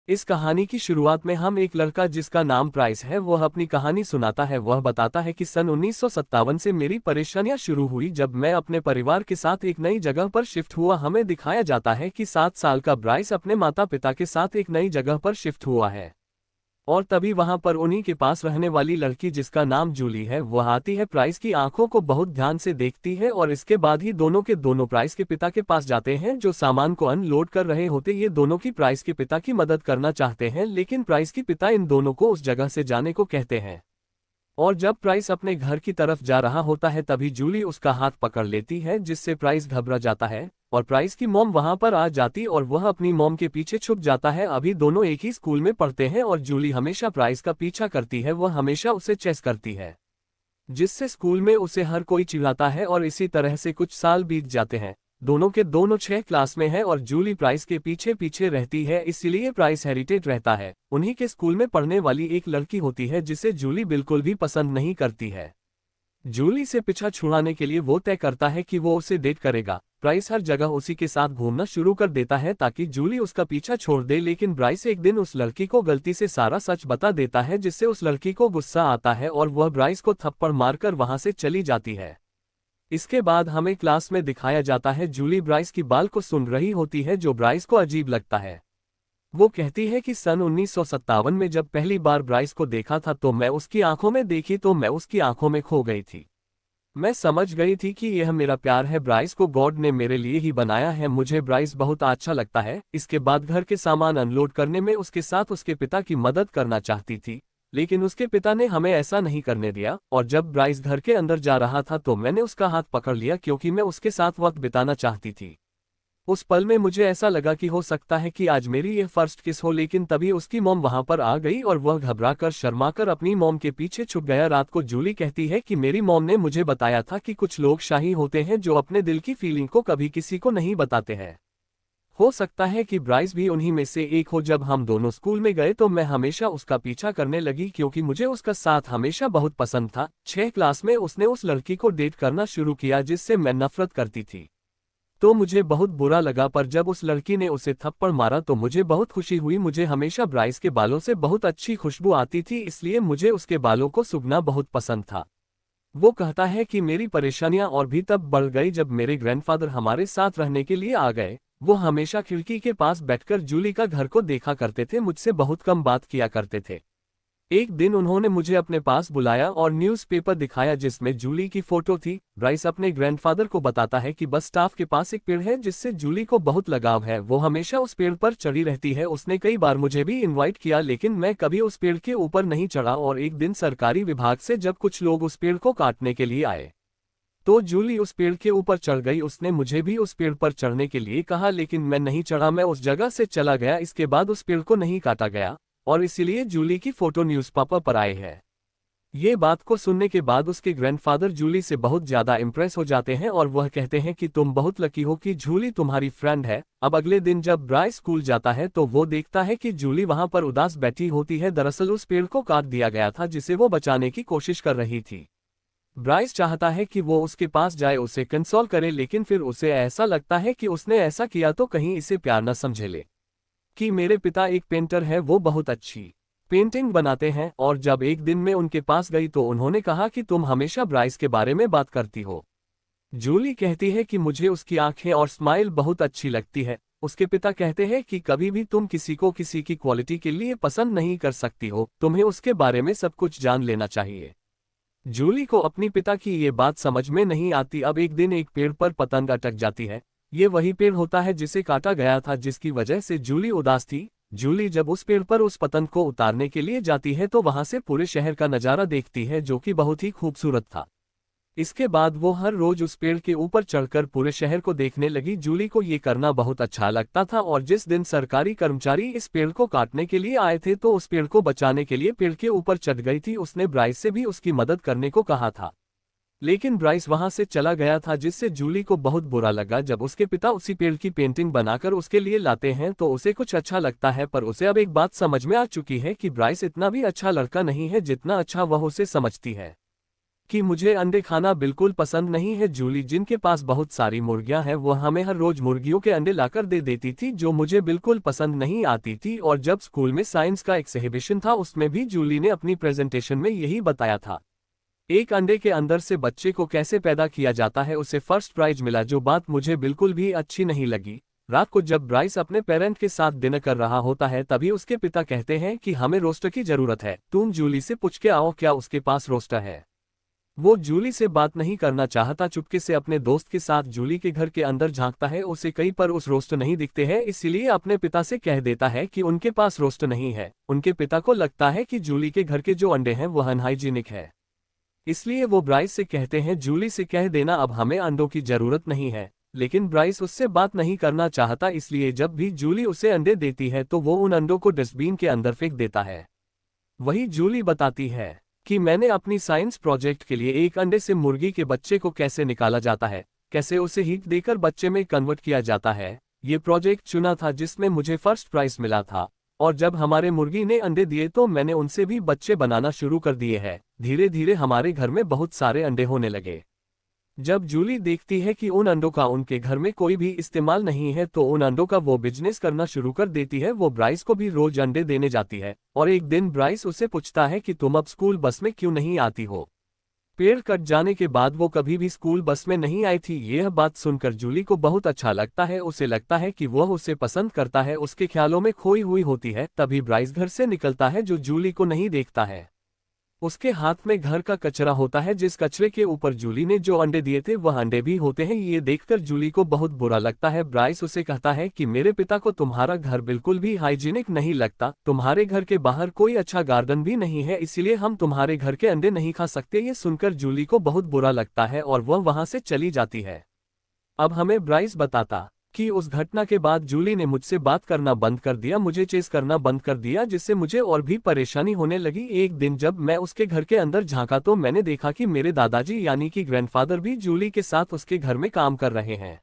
इस कहानी की शुरुआत में हम एक लड़का जिसका नाम प्राइस है वह अपनी कहानी सुनाता है। वह बताता है कि सन 1957 से मेरी परेशानियां शुरू हुई जब मैं अपने परिवार के साथ एक नई जगह पर शिफ्ट हुआ। हमें दिखाया जाता है कि 7 साल का ब्राइस अपने माता पिता के साथ एक नई जगह पर शिफ्ट हुआ है और तभी वहां पर उन्हीं के पास रहने वाली लड़की जिसका नाम जूली है वह आती है। प्राइस की आंखों को बहुत ध्यान से देखती है और इसके बाद ही दोनों के दोनों प्राइस के पिता के पास जाते हैं जो सामान को अनलोड कर रहे होते। ये दोनों की प्राइस के पिता की मदद करना चाहते हैं लेकिन प्राइस के पिता इन दोनों को उस जगह से जाने को कहते हैं और जब प्राइस अपने घर की तरफ जा रहा होता है तभी जूली उसका हाथ पकड़ लेती है जिससे प्राइस घबरा जाता है और प्राइस की मॉम वहां पर आ जाती और वह अपनी मॉम के पीछे छुप जाता है। अभी दोनों एक ही स्कूल में पढ़ते हैं और जूली हमेशा प्राइस का पीछा करती है। वह हमेशा उसे चेस करती है जिससे स्कूल में उसे हर कोई चिढ़ाता है और इसी तरह से कुछ साल बीत जाते हैं। दोनों के दोनों 6 क्लास में हैं और जूली प्राइस के पीछे पीछे रहती है, इसीलिए प्राइस हेरिटेज रहता है। उन्हीं के स्कूल में पढ़ने वाली एक लड़की होती है जिसे जूली बिल्कुल भी पसंद नहीं करती है। जूली से पीछा छुड़ाने के लिए वो तय करता है कि वो उसे डेट करेगा। प्राइस हर जगह उसी के साथ घूमना शुरू कर देता है ताकि जूली उसका पीछा छोड़ दे, लेकिन ब्राइस एक दिन उस लड़की को गलती से सारा सच बता देता है जिससे उस लड़की को गुस्सा आता है और वह ब्राइस को थप्पड़ मारकर वहां से चली जाती है। इसके बाद हमें क्लास में दिखाया जाता है जूली ब्राइस की बात को सुन रही होती है जो ब्राइस को अजीब लगता है। वो कहती है कि सन 1957 में जब पहली बार ब्राइस को देखा था तो मैं उसकी आंखों में देखी तो मैं उसकी आंखों में खो गई थी। मैं समझ गई थी कि यह मेरा प्यार है। ब्राइस को गॉड ने मेरे लिए ही बनाया है। मुझे ब्राइस बहुत अच्छा लगता है। इसके बाद घर के सामान अनलोड करने में उसके साथ उसके पिता की मदद करना चाहती थी लेकिन उसके पिता ने हमें ऐसा नहीं करने दिया और जब ब्राइस घर के अंदर जा रहा था तो मैंने उसका हाथ पकड़ लिया क्योंकि मैं उसके साथ वक्त बिताना चाहती थी। उस पल में मुझे ऐसा लगा कि हो सकता है कि आज मेरी यह फर्स्ट किस हो, लेकिन तभी उसकी मॉम वहां पर आ गई और वह घबराकर शर्माकर अपनी मॉम के पीछे छुप गया। रात को जूली कहती है कि मेरी मॉम ने मुझे बताया था कि कुछ लोग शाही होते हैं जो अपने दिल की फीलिंग को कभी किसी को नहीं बताते हैं। हो सकता है कि ब्राइस भी उन्हीं में से एक हो। जब हम दोनों स्कूल में गए तो मैं हमेशा उसका पीछा करने लगी क्योंकि मुझे उसका साथ हमेशा बहुत पसंद था। 6 क्लास में उसने उस लड़की को डेट करना शुरू किया जिससे मैं नफरत करती थी तो मुझे बहुत बुरा लगा, पर जब उस लड़की ने उसे थप्पड़ मारा तो मुझे बहुत खुशी हुई। मुझे हमेशा ब्राइस के बालों से बहुत अच्छी खुशबू आती थी इसलिए मुझे उसके बालों को सूंघना बहुत पसंद था। वो कहता है कि मेरी परेशानियां और भी तब बढ़ गई जब मेरे ग्रैंडफादर हमारे साथ रहने के लिए आ गए। वो हमेशा खिड़की के पास बैठकर जूली का घर को देखा करते थे, मुझसे बहुत कम बात किया करते थे। एक दिन उन्होंने मुझे अपने पास बुलाया और न्यूज़पेपर दिखाया जिसमें जूली की फोटो थी। ब्राइस अपने ग्रैंडफादर को बताता है कि बस स्टाफ के पास एक पेड़ है जिससे जूली को बहुत लगाव है। वो हमेशा उस पेड़ पर चढ़ी रहती है। उसने कई बार मुझे भी इनवाइट किया लेकिन मैं कभी उस पेड़ के ऊपर नहीं चढ़ा और एक दिन सरकारी विभाग से जब कुछ लोग उस पेड़ को काटने के लिए आए तो जूली उस पेड़ के ऊपर चढ़ गई। उसने मुझे भी उस पेड़ पर चढ़ने के लिए कहा लेकिन मैं नहीं चढ़ा, मैं उस जगह से चला गया। इसके बाद उस पेड़ को नहीं काटा गया और इसीलिए जूली की फोटो न्यूज़पेपर पर आई है। ये बात को सुनने के बाद उसके ग्रैंडफादर जूली से बहुत ज्यादा इम्प्रेस हो जाते हैं और वह कहते हैं कि तुम बहुत लकी हो कि जूली तुम्हारी फ्रेंड है। अब अगले दिन जब ब्राइस स्कूल जाता है तो वो देखता है कि जूली वहां पर उदास बैठी होती है। दरअसल उस पेड़ को काट दिया गया था जिसे वो बचाने की कोशिश कर रही थी। ब्राइस चाहता है कि वो उसके पास जाए, उसे कंसोल करे, लेकिन फिर उसे ऐसा लगता है कि उसने ऐसा किया तो कहीं इसे प्यार न समझे ले कि मेरे पिता एक पेंटर है, वो बहुत अच्छी पेंटिंग बनाते हैं। और जब एक दिन मैं उनके पास गई तो उन्होंने कहा कि तुम हमेशा ब्राइस के बारे में बात करती हो। जूली कहती है कि मुझे उसकी आंखें और स्माइल बहुत अच्छी लगती है। उसके पिता कहते हैं कि कभी भी तुम किसी को किसी की क्वालिटी के लिए पसंद नहीं कर सकती हो, तुम्हें उसके बारे में सब कुछ जान लेना चाहिए। जूली को अपनी पिता की ये बात समझ में नहीं आती। अब एक दिन एक पेड़ पर पतंग अटक जाती है। ये वही पेड़ होता है जिसे काटा गया था जिसकी वजह से जूली उदास थी। जूली जब उस पेड़ पर उस पतंग को उतारने के लिए जाती है तो वहां से पूरे शहर का नजारा देखती है जो कि बहुत ही खूबसूरत था। इसके बाद वो हर रोज उस पेड़ के ऊपर चढ़कर पूरे शहर को देखने लगी। जूली को ये करना बहुत अच्छा लगता था और जिस दिन सरकारी कर्मचारी इस पेड़ को काटने के लिए आए थे तो उस पेड़ को बचाने के लिए पेड़ के ऊपर चढ़ गई थी। उसने ब्राइस से भी उसकी मदद करने को कहा था लेकिन ब्राइस वहां से चला गया था जिससे जूली को बहुत बुरा लगा। जब उसके पिता उसी पेड़ की पेंटिंग बनाकर उसके लिए लाते हैं तो उसे कुछ अच्छा लगता है, पर उसे अब एक बात समझ में आ चुकी है कि ब्राइस इतना भी अच्छा लड़का नहीं है जितना अच्छा वह उसे समझती है। कि मुझे अंडे खाना बिल्कुल पसंद नहीं है। जूली, जिनके पास बहुत सारी मुर्गियां हैं, वो हमें हर रोज मुर्गियों के अंडे लाकर दे देती थी, जो मुझे बिल्कुल पसंद नहीं आती थी। और जब स्कूल में साइंस का एक्सिबिशन था, उसमें भी जूली ने अपनी प्रेजेंटेशन में यही बताया था। एक अंडे के अंदर से बच्चे को कैसे पैदा किया जाता है, उसे फर्स्ट प्राइज मिला, जो बात मुझे बिल्कुल भी अच्छी नहीं लगी। रात को जब ब्राइस अपने पेरेंट के साथ डिनर कर रहा होता है, तभी उसके पिता कहते हैं कि हमें रोस्टर की जरूरत है, तुम जूली से पूछ के आओ क्या उसके पास रोस्टर है। वो जूली से बात नहीं करना चाहता, चुपके से अपने दोस्त के साथ जूली के घर के अंदर झांकता है। उसे कहीं पर उस रोस्टर नहीं दिखते हैं, इसीलिए अपने पिता से कह देता है कि उनके पास रोस्टर नहीं है। उनके पिता को लगता है कि जूली के घर के जो अंडे हैं वह अनहाइजीनिक है, इसलिए वो ब्राइस से कहते हैं जूली से कह देना अब हमें अंडों की जरूरत नहीं है। लेकिन ब्राइस उससे बात नहीं करना चाहता, इसलिए जब भी जूली उसे अंडे देती है तो वो उन अंडों को डस्टबिन के अंदर फेंक देता है। वही जूली बताती है कि मैंने अपनी साइंस प्रोजेक्ट के लिए एक अंडे से मुर्गी के बच्चे को कैसे निकाला जाता है, कैसे उसे हीट देकर बच्चे में कन्वर्ट किया जाता है, ये प्रोजेक्ट चुना था जिसमें मुझे फर्स्ट प्राइज मिला था। और जब हमारे मुर्गी ने अंडे दिए तो मैंने उनसे भी बच्चे बनाना शुरू कर दिए हैं। धीरे धीरे हमारे घर में बहुत सारे अंडे होने लगे। जब जूली देखती है कि उन अंडों का उनके घर में कोई भी इस्तेमाल नहीं है, तो उन अंडों का वो बिजनेस करना शुरू कर देती है। वो ब्राइस को भी रोज अंडे देने जाती है, और एक दिन ब्राइस उसे पूछता है कि तुम अब स्कूल बस में क्यों नहीं आती हो। पेड़ कट जाने के बाद वो कभी भी स्कूल बस में नहीं आई थी। यह बात सुनकर जूली को बहुत अच्छा लगता है, उसे लगता है कि वह उसे पसंद करता है, उसके ख्यालों में खोई हुई होती है। तभी ब्राइस घर से निकलता है, जो जूली को नहीं देखता है। उसके हाथ में घर का कचरा होता है, जिस कचरे के ऊपर जूली ने जो अंडे दिए थे वह अंडे भी होते हैं। ये देखकर जूली को बहुत बुरा लगता है। ब्राइस उसे कहता है कि मेरे पिता को तुम्हारा घर बिल्कुल भी हाइजीनिक नहीं लगता, तुम्हारे घर के बाहर कोई अच्छा गार्डन भी नहीं है, इसलिए हम तुम्हारे घर के अंडे नहीं खा सकते। ये सुनकर जूली को बहुत बुरा लगता है और वह वहां से चली जाती है। अब हमें ब्राइस बताता कि उस घटना के बाद जूली ने मुझसे बात करना बंद कर दिया, मुझे चेस करना बंद कर दिया, जिससे मुझे और भी परेशानी होने लगी। एक दिन जब मैं उसके घर के अंदर झांका तो मैंने देखा कि मेरे दादाजी यानी कि ग्रैंडफादर भी जूली के साथ उसके घर में काम कर रहे हैं,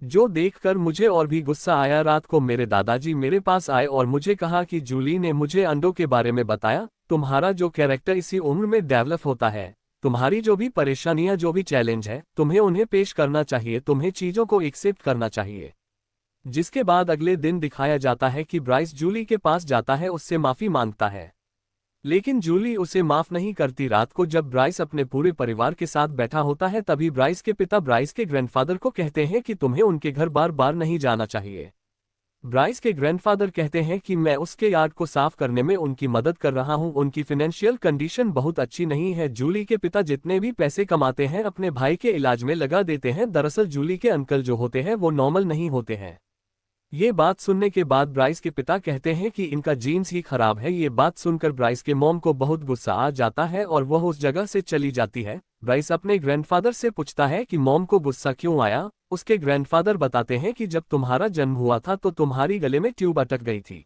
जो देखकर मुझे और भी गुस्सा आया। रात को मेरे दादाजी मेरे पास आए और मुझे कहा कि जूली ने मुझे अंडों के बारे में बताया, तुम्हारा जो कैरेक्टर इसी उम्र में डेवलप होता है, तुम्हारी जो भी परेशानियां, जो भी चैलेंज है, तुम्हें उन्हें पेश करना चाहिए, तुम्हें चीजों को एक्सेप्ट करना चाहिए। जिसके बाद अगले दिन दिखाया जाता है कि ब्राइस जूली के पास जाता है, उससे माफी मांगता है, लेकिन जूली उसे माफ नहीं करती। रात को जब ब्राइस अपने पूरे परिवार के साथ बैठा होता है, तभी ब्राइस के पिता ब्राइस के ग्रैंडफादर को कहते हैं कि तुम्हें उनके घर बार बार नहीं जाना चाहिए। ब्राइस के ग्रैंडफादर कहते हैं कि मैं उसके यार्ड को साफ करने में उनकी मदद कर रहा हूं, उनकी फाइनेंशियल कंडीशन बहुत अच्छी नहीं है। जूली के पिता जितने भी पैसे कमाते हैं अपने भाई के इलाज में लगा देते हैं। दरअसल जूली के अंकल जो होते हैं वो नॉर्मल नहीं होते हैं। ये बात सुनने के बाद ब्राइस के पिता कहते हैं कि इनका जीन्स ही खराब है। ये बात सुनकर ब्राइस के मॉम को बहुत गुस्सा आ जाता है और वह उस जगह से चली जाती है। ब्राइस अपने ग्रैंडफादर से पूछता है कि मॉम को गुस्सा क्यों आया। उसके ग्रैंडफादर बताते हैं कि जब तुम्हारा जन्म हुआ था तो तुम्हारी गले में ट्यूब अटक गई थी,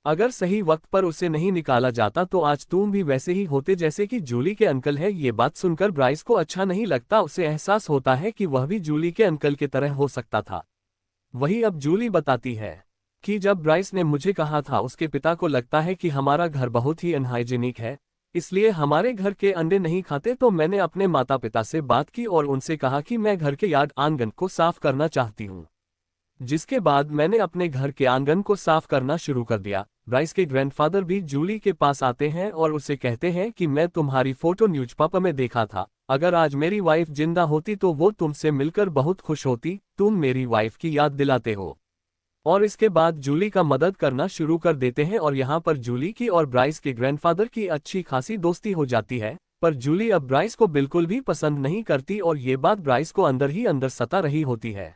अगर सही वक्त पर उसे नहीं निकाला जाता तो आज तुम भी वैसे ही होते जैसे कि जूली के अंकल है। ये बात सुनकर ब्राइस को अच्छा नहीं लगता, उसे एहसास होता है कि वह भी जूली के अंकल की तरह हो सकता था। वही अब जूली बताती है कि जब ब्राइस ने मुझे कहा था उसके पिता को लगता है कि हमारा घर बहुत ही अनहाइजीनिक है, इसलिए हमारे घर के अंडे नहीं खाते, तो मैंने अपने माता पिता से बात की और उनसे कहा कि मैं घर के यार्ड आंगन को साफ करना चाहती हूँ। जिसके बाद मैंने अपने घर के आंगन को साफ करना शुरू कर दिया। ब्राइस के ग्रैंडफादर भी जूली के पास आते हैं और उसे कहते हैं कि मैं तुम्हारी फोटो न्यूज़पेपर में देखा था, अगर आज मेरी वाइफ जिंदा होती तो वो तुमसे मिलकर बहुत खुश होती, तुम मेरी वाइफ की याद दिलाते हो। और इसके बाद जूली का मदद करना शुरू कर देते हैं और यहाँ पर जूली की और ब्राइस के ग्रैंडफादर की अच्छी खासी दोस्ती हो जाती है। पर जूली अब ब्राइस को बिल्कुल भी पसंद नहीं करती और ये बात ब्राइस को अंदर ही अंदर सता रही होती है।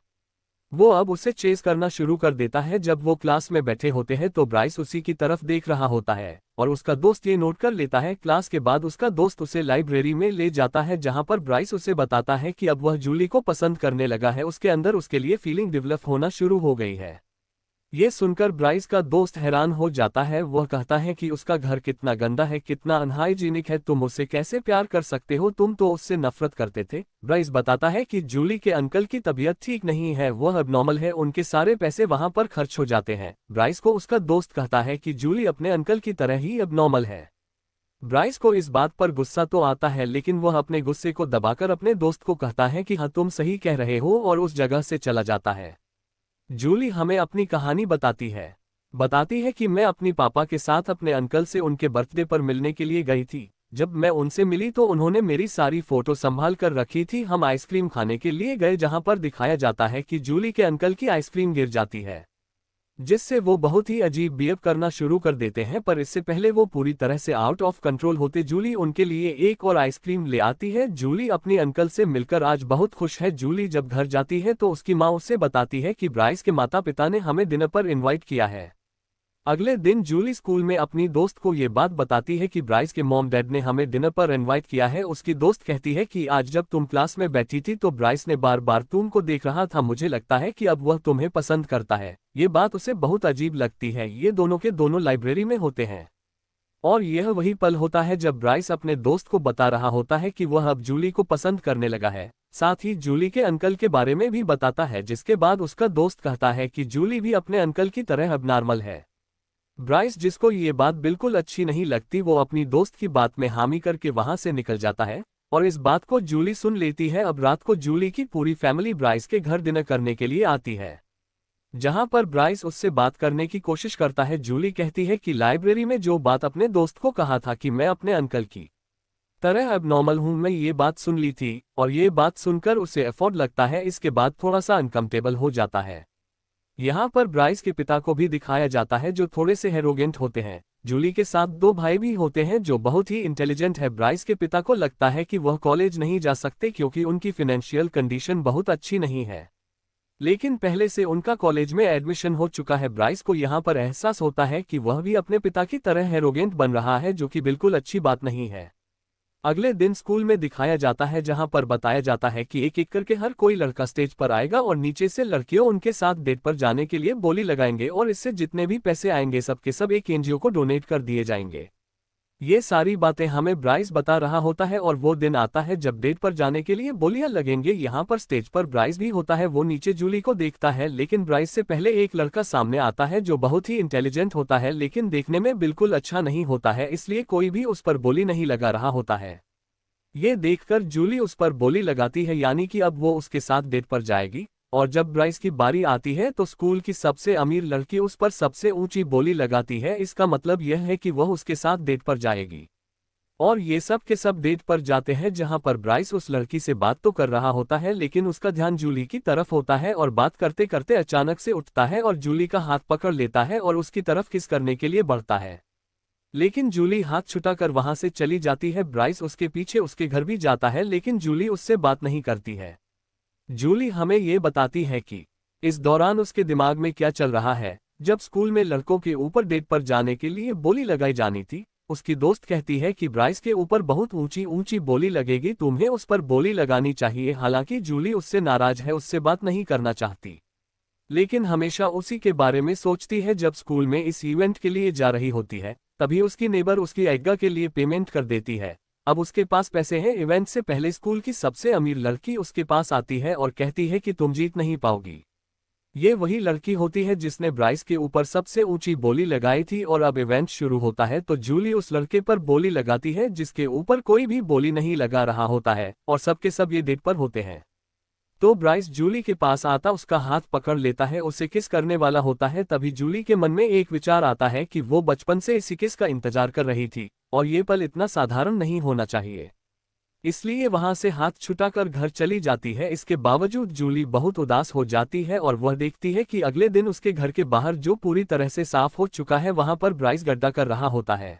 वो अब उसे चेस करना शुरू कर देता है। जब वो क्लास में बैठे होते हैं तो ब्राइस उसी की तरफ देख रहा होता है और उसका दोस्त ये नोट कर लेता है। क्लास के बाद उसका दोस्त उसे लाइब्रेरी में ले जाता है, जहां पर ब्राइस उसे बताता है कि अब वह जूली को पसंद करने लगा है, उसके अंदर उसके लिए फीलिंग डेवलप होना शुरू हो गई है। ये सुनकर ब्राइस का दोस्त हैरान हो जाता है, वह कहता है कि उसका घर कितना गंदा है, कितना अनहाइजीनिक है, तुम उससे कैसे प्यार कर सकते हो, तुम तो उससे नफरत करते थे। ब्राइस बताता है कि जूली के अंकल की तबीयत ठीक नहीं है, वह अबनॉर्मल है, उनके सारे पैसे वहां पर खर्च हो जाते हैं। ब्राइस को उसका दोस्त कहता है कि जूली अपने अंकल की तरह ही अबनॉर्मल है। ब्राइस को इस बात पर गुस्सा तो आता है, लेकिन वह अपने गुस्से को दबाकर अपने दोस्त को कहता है कि हाँ तुम सही कह रहे हो, और उस जगह से चला जाता है। जूली हमें अपनी कहानी बताती है कि मैं अपनी पापा के साथ अपने अंकल से उनके बर्थडे पर मिलने के लिए गई थी। जब मैं उनसे मिली तो उन्होंने मेरी सारी फोटो संभाल कर रखी थी। हम आइसक्रीम खाने के लिए गए, जहां पर दिखाया जाता है कि जूली के अंकल की आइसक्रीम गिर जाती है, जिससे वो बहुत ही अजीब बिहेव करना शुरू कर देते हैं। पर इससे पहले वो पूरी तरह से आउट ऑफ कंट्रोल होते जूली उनके लिए एक और आइसक्रीम ले आती है। जूली अपनी अंकल से मिलकर आज बहुत खुश है। जूली जब घर जाती है तो उसकी माँ उससे बताती है कि ब्राइस के माता पिता ने हमें डिनर पर इनवाइट किया है। अगले दिन जूली स्कूल में अपनी दोस्त को ये बात बताती है कि ब्राइस के मॉम डैड ने हमें डिनर पर इनवाइट किया है। उसकी दोस्त कहती है कि आज जब तुम क्लास में बैठी थी तो ब्राइस ने बार बार तुमको देख रहा था, मुझे लगता है कि अब वह तुम्हें पसंद करता है। ये बात उसे बहुत अजीब लगती है। ये दोनों के दोनों लाइब्रेरी में होते हैं, और यह वही पल होता है जब ब्राइस अपने दोस्त को बता रहा होता है कि वह अब जूली को पसंद करने लगा है। साथ ही जूली के अंकल के बारे में भी बताता है, जिसके बाद उसका दोस्त कहता है कि जूली भी अपने अंकल की तरह अब नॉर्मल है। ब्राइस, जिसको ये बात बिल्कुल अच्छी नहीं लगती, वो अपनी दोस्त की बात में हामी करके वहां से निकल जाता है, और इस बात को जूली सुन लेती है। अब रात को जूली की पूरी फैमिली ब्राइस के घर डिनर करने के लिए आती है, जहां पर ब्राइस उससे बात करने की कोशिश करता है। जूली कहती है कि लाइब्रेरी में जो बात अपने दोस्त को कहा था कि मैं अपने अंकल की तरह अब नॉर्मल हूं, मैं ये बात सुन ली थी, और ये बात सुनकर उसे अफोर्ड लगता है। इसके बाद थोड़ा सा अनकंफर्टेबल हो जाता है। यहाँ पर ब्राइस के पिता को भी दिखाया जाता है, जो थोड़े से एरोगेंट होते हैं। जूली के साथ दो भाई भी होते हैं जो बहुत ही इंटेलिजेंट है। ब्राइस के पिता को लगता है कि वह कॉलेज नहीं जा सकते क्योंकि उनकी फाइनेंशियल कंडीशन बहुत अच्छी नहीं है, लेकिन पहले से उनका कॉलेज में एडमिशन हो चुका है। ब्राइस को यहाँ पर एहसास होता है कि वह भी अपने पिता की तरह एरोगेंट बन रहा है, जो कि बिल्कुल अच्छी बात नहीं है। अगले दिन स्कूल में दिखाया जाता है, जहां पर बताया जाता है कि एक एक करके हर कोई लड़का स्टेज पर आएगा और नीचे से लड़कियों उनके साथ डेट पर जाने के लिए बोली लगाएंगे, और इससे जितने भी पैसे आएंगे सब के सब एक एनजीओ को डोनेट कर दिए जाएंगे। ये सारी बातें हमें ब्राइस बता रहा होता है, और वो दिन आता है जब डेट पर जाने के लिए बोलियां लगेंगे। यहाँ पर स्टेज पर ब्राइस भी होता है। वो नीचे जूली को देखता है, लेकिन ब्राइस से पहले एक लड़का सामने आता है जो बहुत ही इंटेलिजेंट होता है, लेकिन देखने में बिल्कुल अच्छा नहीं होता है, इसलिए कोई भी उस पर बोली नहीं लगा रहा होता है। ये देखकर जूली उस पर बोली लगाती है, यानी कि अब वो उसके साथ डेट पर जाएगी। और जब ब्राइस की बारी आती है तो स्कूल की सबसे अमीर लड़की उस पर सबसे ऊंची बोली लगाती है। इसका मतलब यह है कि वह उसके साथ डेट पर जाएगी, और ये सब के सब डेट पर जाते हैं, जहां पर ब्राइस उस लड़की से बात तो कर रहा होता है, लेकिन उसका ध्यान जूली की तरफ होता है, और बात करते करते अचानक से उठता है और जूली का हाथ पकड़ लेता है और उसकी तरफ किस करने के लिए बढ़ता है, लेकिन जूली हाथ छुटाकर वहां से चली जाती है। ब्राइस उसके पीछे उसके घर भी जाता है, लेकिन जूली उससे बात नहीं करती है। जूली हमें ये बताती है कि इस दौरान उसके दिमाग में क्या चल रहा है। जब स्कूल में लड़कों के ऊपर डेट पर जाने के लिए बोली लगाई जानी थी, उसकी दोस्त कहती है कि ब्राइस के ऊपर बहुत ऊंची ऊंची बोली लगेगी, तुम्हें उस पर बोली लगानी चाहिए। हालांकि जूली उससे नाराज है, उससे बात नहीं करना चाहती, लेकिन हमेशा उसी के बारे में सोचती है। जब स्कूल में इस इवेंट के लिए जा रही होती है, तभी उसकी नेबर उसकी आज्ञा के लिए पेमेंट कर देती है। अब उसके पास पैसे हैं। इवेंट से पहले स्कूल की सबसे अमीर लड़की उसके पास आती है और कहती है कि तुम जीत नहीं पाओगी। ये वही लड़की होती है जिसने ब्राइस के ऊपर सबसे ऊंची बोली लगाई थी, और अब इवेंट शुरू होता है तो जूली उस लड़के पर बोली लगाती है जिसके ऊपर कोई भी बोली नहीं लगा रहा होता है, और सबके सब ये डेट पर होते हैं। तो ब्राइस जूली के पास आता उसका हाथ पकड़ लेता है, उसे किस करने वाला होता है। तभी जूली के मन में एक विचार आता है कि वो बचपन से इसी किस का इंतजार कर रही थी, और ये पल इतना साधारण नहीं होना चाहिए, इसलिए वहां से हाथ छुटाकर घर चली जाती है। इसके बावजूद जूली बहुत उदास हो जाती है, और वह देखती है कि अगले दिन उसके घर के बाहर, जो पूरी तरह से साफ हो चुका है, वहां पर ब्राइस गड्ढा कर रहा होता है।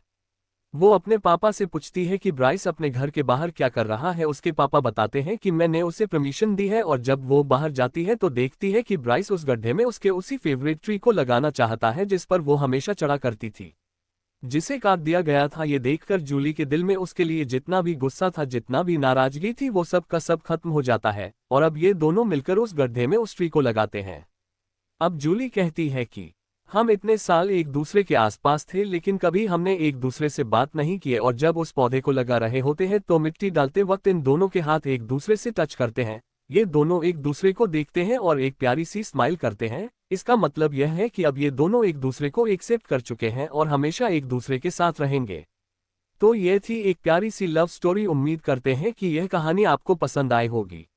वो अपने पापा से पूछती है कि ब्राइस अपने घर के बाहर क्या कर रहा है। उसके पापा बताते हैं कि मैंने उसे परमिशन दी है, और जब वो बाहर जाती है तो देखती है कि ब्राइस उस गड्ढे में उसके उसी फेवरेट ट्री को लगाना चाहता है जिस पर वो हमेशा चढ़ा करती थी, जिसे काट दिया गया था। ये देखकर जूली के दिल में उसके लिए जितना भी गुस्सा था, जितना भी नाराजगी थी, वो सब का सब खत्म हो जाता है, और अब ये दोनों मिलकर उस गड्ढे में उस ट्री को लगाते हैं। अब जूली कहती है कि हम इतने साल एक दूसरे के आसपास थे, लेकिन कभी हमने एक दूसरे से बात नहीं की, और जब उस पौधे को लगा रहे होते हैं तो मिट्टी डालते वक्त इन दोनों के हाथ एक दूसरे से टच करते हैं। ये दोनों एक दूसरे को देखते हैं और एक प्यारी सी स्माइल करते हैं। इसका मतलब यह है कि अब ये दोनों एक दूसरे को एक्सेप्ट कर चुके हैं और हमेशा एक दूसरे के साथ रहेंगे। तो ये थी एक प्यारी सी लव स्टोरी। उम्मीद करते हैं कि यह कहानी आपको पसंद आई होगी।